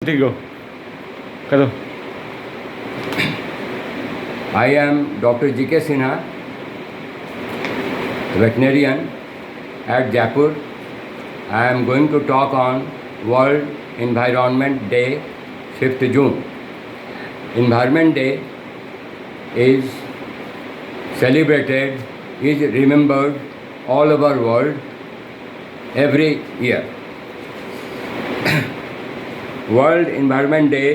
ठीक हो करो. I am Dr. G.K. Sinha, veterinarian at Jaipur. I am going to talk on World Environment Day, 5th June. Environment Day is celebrated, is remembered all over the world every year. World Environment Day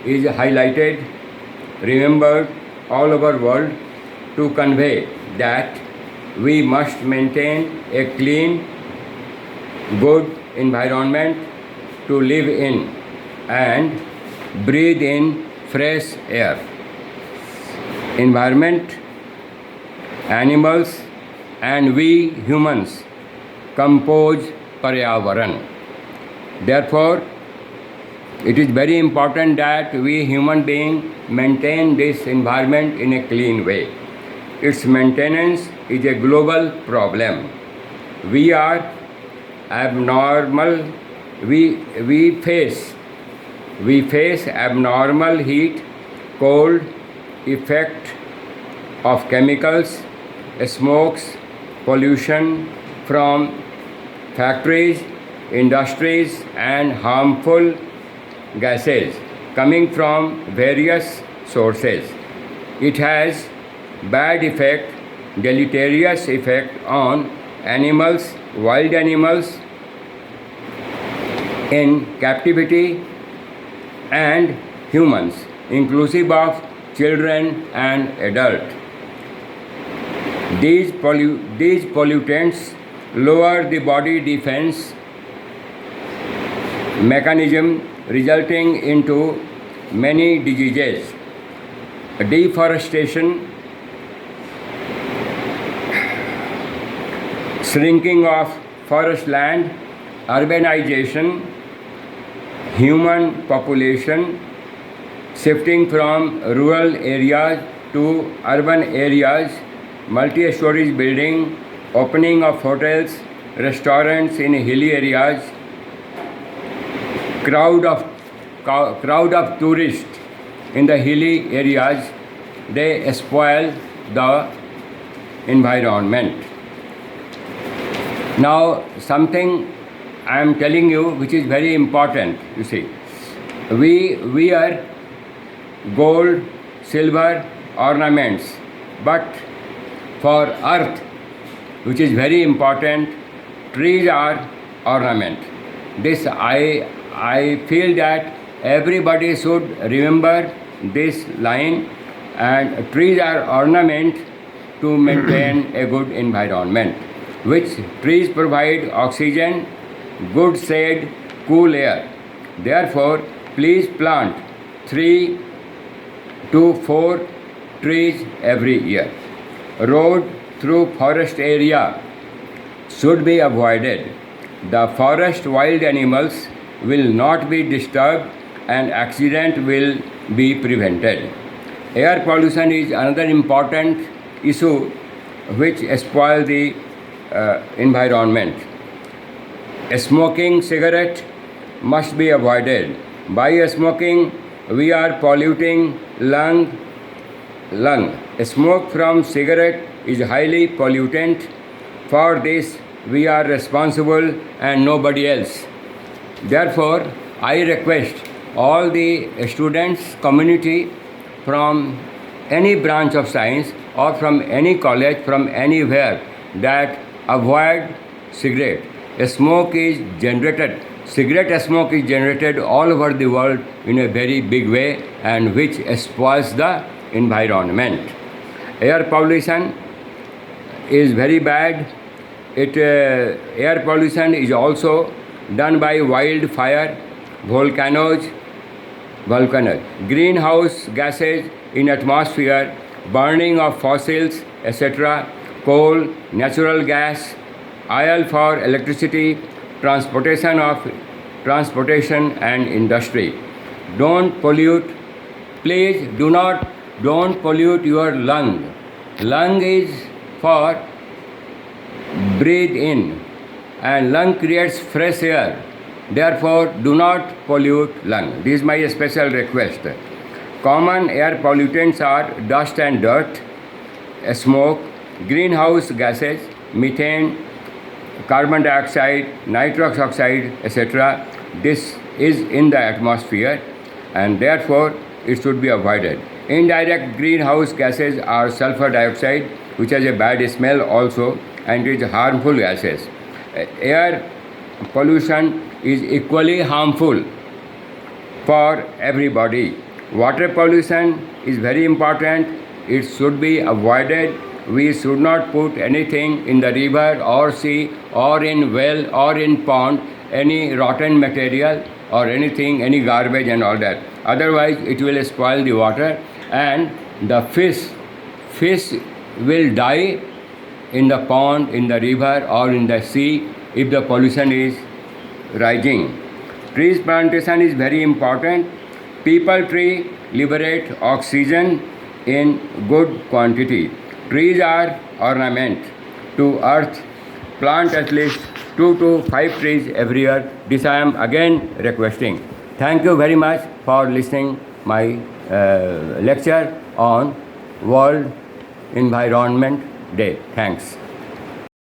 is highlighted, remembered all over the world to convey that we must maintain a clean, good environment to live in and breathe in fresh air. Environment, animals and we humans compose Paryavaran. Therefore, it is very important that we human beings maintain this environment in a clean way. Its maintenance is a global problem. We are abnormal, we face abnormal heat, cold, effect of chemicals, smokes, pollution from factories, industries and harmful gases coming from various sources. It has bad effect, deleterious effect on animals, wild animals in captivity and humans, inclusive of children and adults. These pollutants lower the body defense mechanism, resulting into many diseases. Deforestation, shrinking of forest land, urbanization, human population shifting from rural areas to urban areas, multi-stories building, opening of hotels, restaurants in hilly areas, crowd of tourists in the hilly areas, they spoil the environment. Now, something I am telling you which is very important, you see. We wear gold, silver ornaments, but for earth, which is very important, trees are ornament. This I feel that everybody should remember this line, and trees are ornament to maintain a good environment, which trees provide oxygen, good shade, cool air. Therefore, please plant 3 to 4 trees every year. Road through forest area should be avoided. The forest wild animals will not be disturbed and accident will be prevented. Air pollution is another important issue which spoils the environment. Smoking cigarette must be avoided. By smoking, we are polluting lung. Smoke from cigarette is highly pollutant. For this, we are responsible and nobody else. Therefore, I request all the students, community from any branch of science or from any college, from anywhere, that avoid cigarette. Smoke is generated. Cigarette smoke is generated all over the world in a very big way, and which spoils the environment. Air pollution is very bad. Air pollution is also done by wildfire, volcanoes, greenhouse gases in atmosphere, burning of fossils, etc., coal, natural gas, oil for electricity, transportation and industry. Don't pollute. Please don't pollute your lung. Lung is for breathe in, and lung creates fresh air. Therefore, do not pollute lung. This is my special request. Common air pollutants are dust and dirt, smoke, greenhouse gases, methane, carbon dioxide, nitrous oxide, etc. This is in the atmosphere and therefore it should be avoided. Indirect greenhouse gases are sulfur dioxide, which has a bad smell also and is harmful gases. Air pollution is equally harmful for everybody. Water pollution is very important. It should be avoided. We should not put anything in the river or sea or in well or in pond, any rotten material or anything, any garbage and all that. Otherwise, it will spoil the water and the fish will die in the pond, in the river or in the sea if the pollution is rising. Trees plantation is very important. People tree liberate oxygen in good quantity. Trees are ornament to earth. Plant at least 2 to 5 trees every year. This I am again requesting. Thank you very much for listening my lecture on World Environment Day. Thanks.